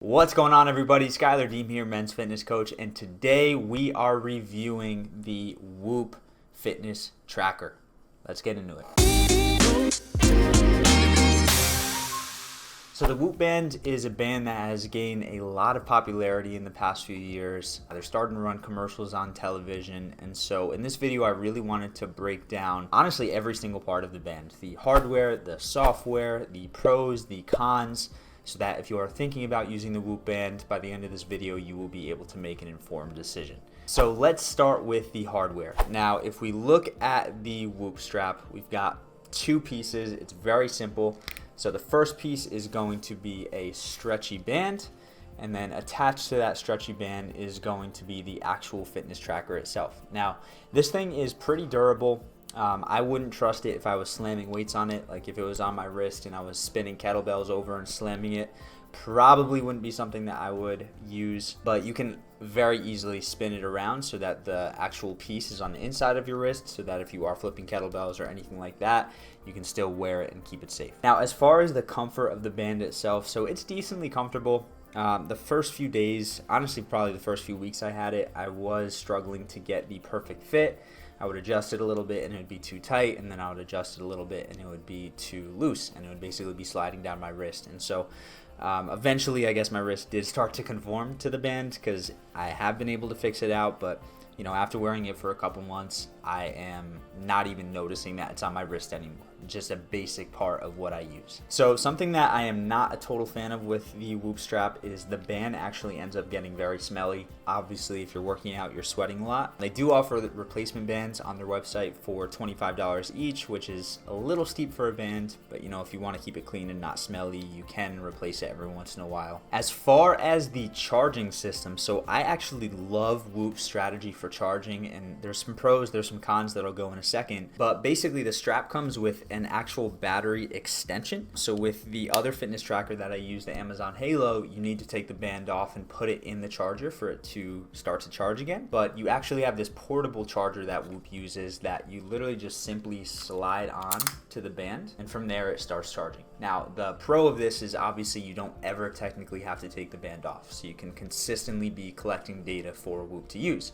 What's going on, everybody? Schuyler Diehm here, men's fitness coach, and today we are reviewing the Whoop fitness tracker. Let's get into it. So the Whoop band is a band that has gained a lot of popularity in the past few years. They're starting to run commercials on television, and so in this video I really wanted to break down honestly every single part of the band. The hardware, the software, the pros, the cons, so that if you are thinking about using the Whoop band, by the end of this video you will be able to make an informed decision. So let's start with the hardware. Now if we look at the Whoop strap, we've got two pieces. It's very simple. So the first piece is going to be a stretchy band, and then attached to that stretchy band is going to be the actual fitness tracker itself. Now this thing is pretty durable. I wouldn't trust it if I was slamming weights on it. Like if it was on my wrist and I was spinning kettlebells over and slamming it, probably wouldn't be something that I would use. But you can very easily spin it around so that the actual piece is on the inside of your wrist, so that if you are flipping kettlebells or anything like that, you can still wear it and keep it safe. Now as far as the comfort of the band itself, so it's decently comfortable. The first few days, honestly probably the first few weeks I had it, I was struggling to get the perfect fit. I would adjust it a little bit and it would be too tight, and then I would adjust it a little bit and it would be too loose, and it would basically be sliding down my wrist. And so eventually I guess my wrist did start to conform to the band, because I have been able to fix it out. But you know, after wearing it for a couple months, I am not even noticing that it's on my wrist anymore. Just a basic part of what I use. So something that I am not a total fan of with the Whoop strap is the band actually ends up getting very smelly. Obviously, if you're working out, you're sweating a lot. They do offer the replacement bands on their website for $25 each, which is a little steep for a band, but you know, if you want to keep it clean and not smelly, you can replace it every once in a while. As far as the charging system, so I actually love Whoop's strategy for charging, and there's some pros, there's some cons that I'll go in a second, but basically the strap comes with an actual battery extension. So with the other fitness tracker that I use, the Amazon Halo, you need to take the band off and put it in the charger for it to start to charge again. But you actually have this portable charger that Whoop uses that you literally just simply slide on to the band, and from there it starts charging. Now the pro of this is obviously you don't ever technically have to take the band off, so you can consistently be collecting data for Whoop to use.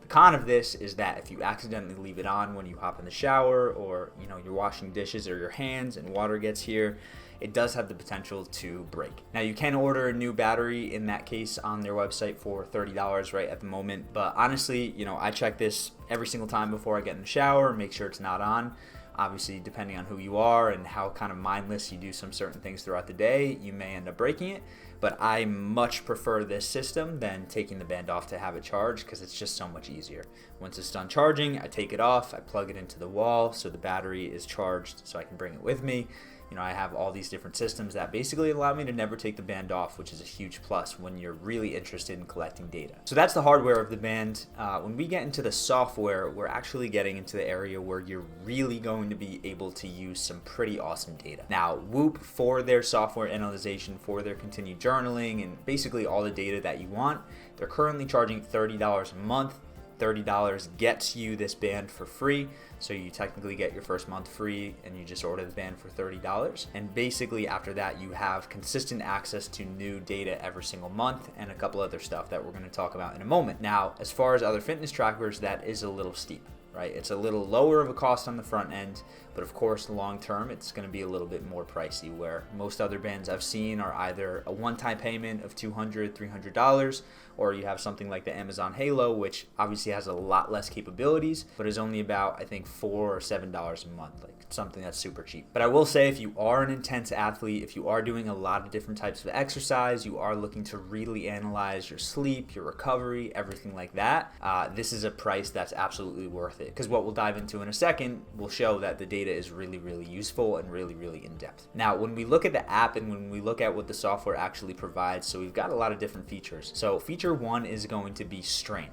Con of this is that if you accidentally leave it on when you hop in the shower, or you know, you're washing dishes or your hands and water gets here, it does have the potential to break. Now you can order a new battery in that case on their website for $30 right at the moment, but honestly, you know, I check this every single time before I get in the shower, make sure it's not on. Obviously, depending on who you are and how kind of mindless you do some certain things throughout the day, you may end up breaking it. But I much prefer this system than taking the band off to have it charge, because it's just so much easier. Once it's done charging, I take it off, I plug it into the wall so the battery is charged so I can bring it with me. You know, I have all these different systems that basically allow me to never take the band off, which is a huge plus when you're really interested in collecting data. So that's the hardware of the band. When we get into the software, we're actually getting into the area where you're really going to be able to use some pretty awesome data. Now, Whoop, for their software analyzation, for their continued journaling, and basically all the data that you want, they're currently charging $30 a month. $30 gets you this band for free, so you technically get your first month free, and you just order the band for $30. And basically after that you have consistent access to new data every single month, and a couple other stuff that we're going to talk about in a moment. Now as far as other fitness trackers, that is a little steep, right? It's a little lower of a cost on the front end, but of course long term it's going to be a little bit more pricey, where most other bands I've seen are either a one-time payment of $200, $300, or you have something like the Amazon Halo, which obviously has a lot less capabilities, but is only about, I think, $4 or $7 a month, like something that's super cheap. But I will say, if you are an intense athlete, if you are doing a lot of different types of exercise, you are looking to really analyze your sleep, your recovery, everything like that, this is a price that's absolutely worth it, because what we'll dive into in a second will show that the data is really, really useful and really, really in-depth. Now when we look at the app and when we look at what the software actually provides, so we've got a lot of different features. So feature one is going to be strain.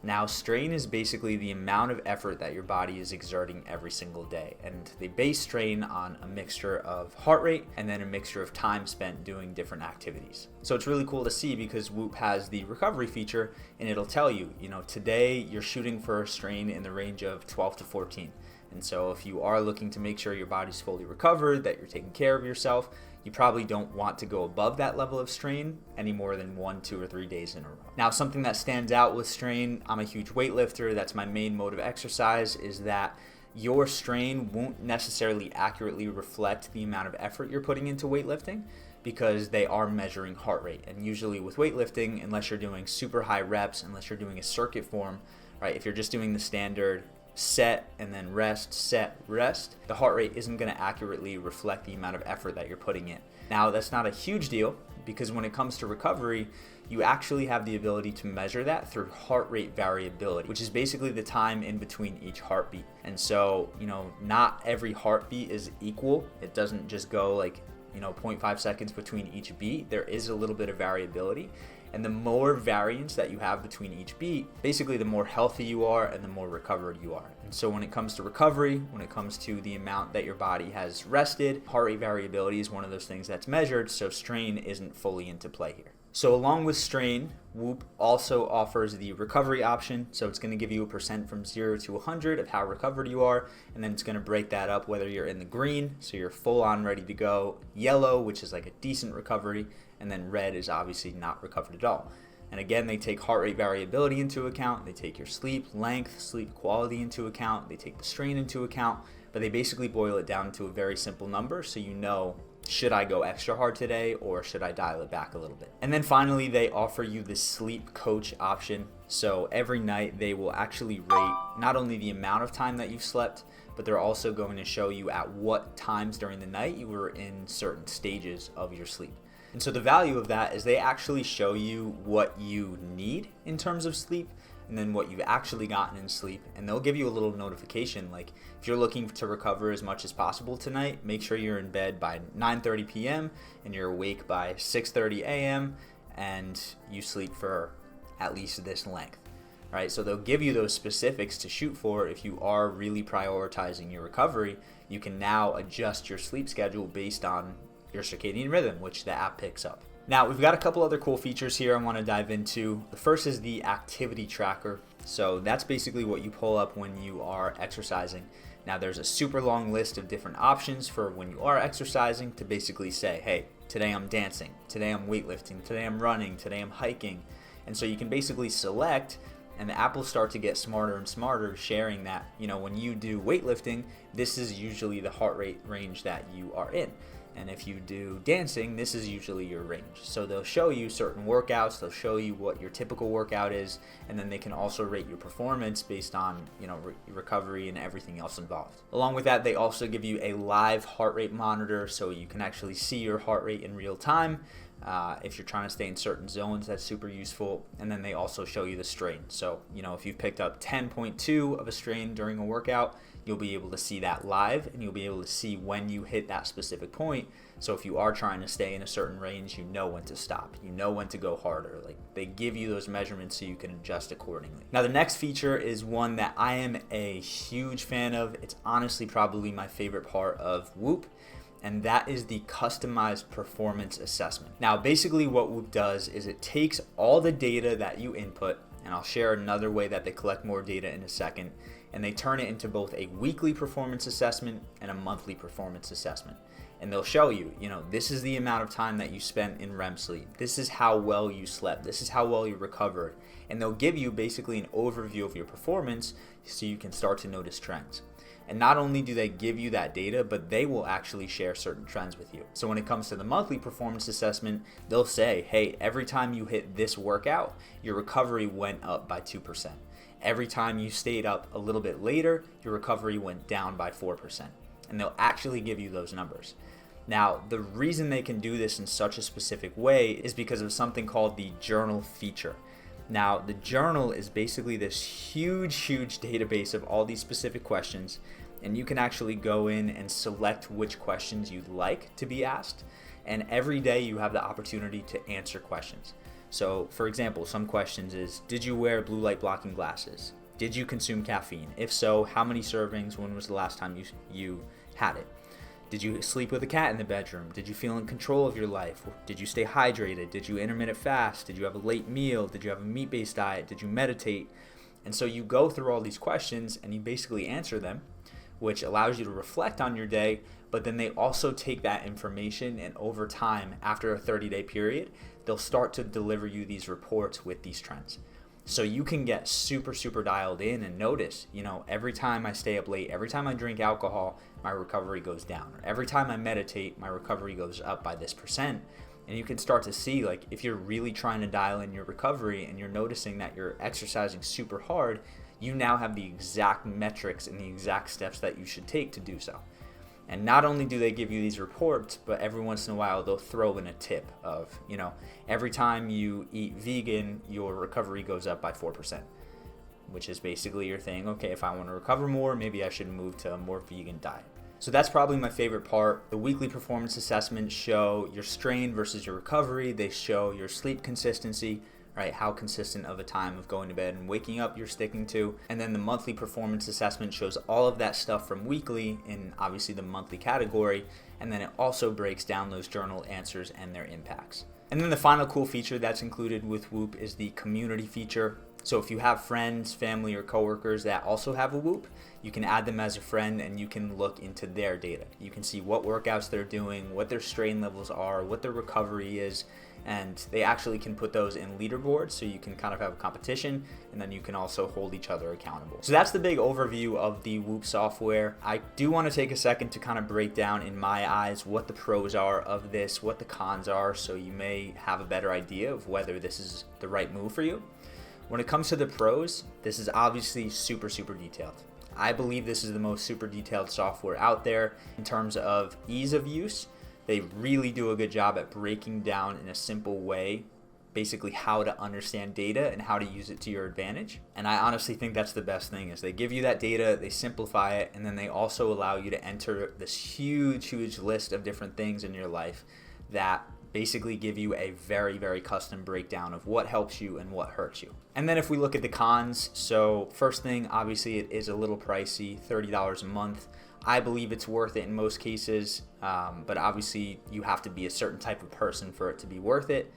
Now strain is basically the amount of effort that your body is exerting every single day, and they base strain on a mixture of heart rate and then a mixture of time spent doing different activities. So it's really cool to see, because Whoop has the recovery feature, and it'll tell you, you know, today you're shooting for a strain in the range of 12 to 14. And so if you are looking to make sure your body's fully recovered, that you're taking care of yourself, you probably don't want to go above that level of strain any more than 1, 2, or 3 days in a row. Now, something that stands out with strain, I'm a huge weightlifter, that's my main mode of exercise, is that your strain won't necessarily accurately reflect the amount of effort you're putting into weightlifting, because they are measuring heart rate. And usually with weightlifting, unless you're doing super high reps, unless you're doing a circuit form, right? If you're just doing the standard set and then rest, set, rest, the heart rate isn't going to accurately reflect the amount of effort that you're putting in. Now, that's not a huge deal, because when it comes to recovery, you actually have the ability to measure that through heart rate variability, which is basically the time in between each heartbeat. And so, not every heartbeat is equal. It doesn't just go like 0.5 seconds between each beat. There is a little bit of variability. And the more variance that you have between each beat, basically the more healthy you are and the more recovered you are. And so when it comes to recovery, when it comes to the amount that your body has rested, heart rate variability is one of those things that's measured, so strain isn't fully into play here. So along with strain, Whoop also offers the recovery option. So it's going to give you a percent from 0 to 100 of how recovered you are. And then it's going to break that up whether you're in the green, so you're full on ready to go, yellow, which is like a decent recovery, and then red is obviously not recovered at all. And again, they take heart rate variability into account. They take your sleep length, sleep quality into account. They take the strain into account, but they basically boil it down to a very simple number, so should I go extra hard today or should I dial it back a little bit? And then finally, they offer you the sleep coach option. So every night they will actually rate not only the amount of time that you've slept, but they're also going to show you at what times during the night you were in certain stages of your sleep. And so the value of that is they actually show you what you need in terms of sleep, and then what you've actually gotten in sleep. And they'll give you a little notification, like if you're looking to recover as much as possible tonight, make sure you're in bed by 9:30 p.m. and you're awake by 6:30 a.m. and you sleep for at least this length, right? So they'll give you those specifics to shoot for. If you are really prioritizing your recovery, you can now adjust your sleep schedule based on your circadian rhythm, which the app picks up. Now, we've got a couple other cool features here I want to dive into. The first is the activity tracker. So that's basically what you pull up when you are exercising. Now, there's a super long list of different options for when you are exercising to basically say, hey, today I'm dancing, today I'm weightlifting, today I'm running, today I'm hiking. And so you can basically select, and the app will start to get smarter and smarter, sharing that, when you do weightlifting, this is usually the heart rate range that you are in. And if you do dancing, this is usually your range. So they'll show you certain workouts, they'll show you what your typical workout is, and then they can also rate your performance based on, recovery and everything else involved. Along with that, they also give you a live heart rate monitor, so you can actually see your heart rate in real time. If you're trying to stay in certain zones, that's super useful. And then they also show you the strain. So, if you've picked up 10.2 of a strain during a workout, you'll be able to see that live, and you'll be able to see when you hit that specific point. So if you are trying to stay in a certain range, you know when to stop, you know when to go harder. Like, they give you those measurements so you can adjust accordingly. Now, the next feature is one that I am a huge fan of. It's honestly probably my favorite part of Whoop, and that is the customized performance assessment. Now, basically what Whoop does is it takes all the data that you input, and I'll share another way that they collect more data in a second, and they turn it into both a weekly performance assessment and a monthly performance assessment. And they'll show you, this is the amount of time that you spent in REM sleep. This is how well you slept. This is how well you recovered. And they'll give you basically an overview of your performance so you can start to notice trends. And not only do they give you that data, but they will actually share certain trends with you. So when it comes to the monthly performance assessment, they'll say, hey, every time you hit this workout, your recovery went up by 2%. Every time you stayed up a little bit later, your recovery went down by 4%. And they'll actually give you those numbers. Now, the reason they can do this in such a specific way is because of something called the journal feature. Now, the journal is basically this huge database of all these specific questions, and you can actually go in and select which questions you'd like to be asked. And every day you have the opportunity to answer questions. So, for example, some questions is, did you wear blue light blocking glasses? Did you consume caffeine? If so, how many servings? When was the last time you had it? Did you sleep with a cat in the bedroom? Did you feel in control of your life? Did you stay hydrated? Did you intermittent fast? Did you have a late meal? Did you have a meat-based diet? Did you meditate? And so you go through all these questions and you basically answer them which allows you to reflect on your day, but then they also take that information and over time, after a 30-day period, they'll start to deliver you these reports with these trends. So you can get super, super dialed in and notice, every time I stay up late, every time I drink alcohol, my recovery goes down. Or every time I meditate, my recovery goes up by this percent. And you can start to see, like, if you're really trying to dial in your recovery and you're noticing that you're exercising super hard, you now have the exact metrics and the exact steps that you should take to do so. And not only do they give you these reports, but every once in a while they'll throw in a tip of, every time you eat vegan, your recovery goes up by 4%, which is basically your thing. Okay, if I want to recover more, maybe I should move to a more vegan diet. So that's probably my favorite part. The weekly performance assessments show your strain versus your recovery. They show your sleep consistency, right? How consistent of a time of going to bed and waking up you're sticking to. And then the monthly performance assessment shows all of that stuff from weekly in obviously the monthly category. And then it also breaks down those journal answers and their impacts. And then the final cool feature that's included with Whoop is the community feature. So if you have friends, family, or coworkers that also have a Whoop, you can add them as a friend and you can look into their data. You can see what workouts they're doing, what their strain levels are, what their recovery is, and they actually can put those in leaderboards so you can kind of have a competition, and then you can also hold each other accountable. So that's the big overview of the Whoop software. I do want to take a second to kind of break down in my eyes what the pros are of this, what the cons are, so you may have a better idea of whether this is the right move for you. When it comes to the pros, this is obviously super, super detailed. I believe this is the most super detailed software out there in terms of ease of use. They really do a good job at breaking down in a simple way basically how to understand data and how to use it to your advantage. And I honestly think that's the best thing is they give you that data, they simplify it, and then they also allow you to enter this huge list of different things in your life that basically give you a very, very custom breakdown of what helps you and what hurts you. And then if we look at the cons, so first thing, obviously it is a little pricey, $30 a month. I believe it's worth it in most cases, but obviously you have to be a certain type of person for it to be worth it.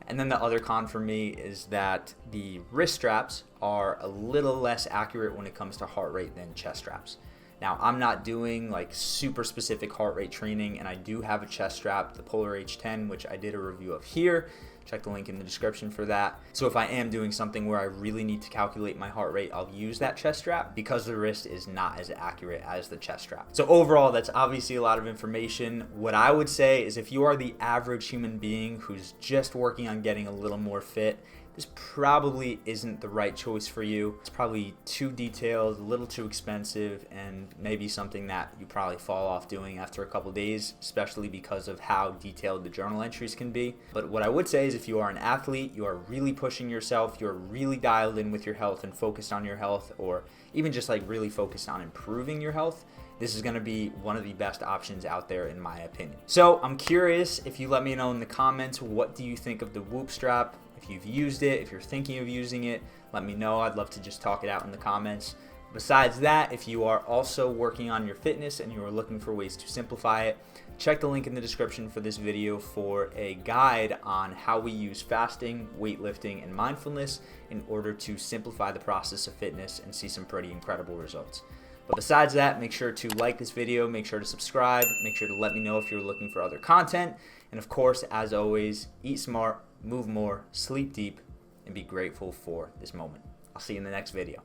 And then the other con for me is that the wrist straps are a little less accurate when it comes to heart rate than chest straps. Now, I'm not doing like super specific heart rate training, and I do have a chest strap, the Polar H10, which I did a review of here. Check the link in the description for that. So if I am doing something where I really need to calculate my heart rate, I'll use that chest strap because the wrist is not as accurate as the chest strap. So overall, that's obviously a lot of information. What I would say is if you are the average human being who's just working on getting a little more fit, this probably isn't the right choice for you. It's probably too detailed, a little too expensive, and maybe something that you probably fall off doing after a couple days, especially because of how detailed the journal entries can be. But what I would say is if you are an athlete, you are really pushing yourself, you're really dialed in with your health and focused on your health, or even just like really focused on improving your health, this is going to be one of the best options out there in my opinion. So I'm curious if you let me know in the comments, what do you think of the Whoop strap? If you've used it, if you're thinking of using it, let me know. I'd love to just talk it out in the comments. Besides that, if you are also working on your fitness and you are looking for ways to simplify it, check the link in the description for this video for a guide on how we use fasting, weightlifting, and mindfulness in order to simplify the process of fitness and see some pretty incredible results. But besides that, make sure to like this video, make sure to subscribe, make sure to let me know if you're looking for other content, and of course, as always, eat smart, move more, sleep deep, and be grateful for this moment. I'll see you in the next video.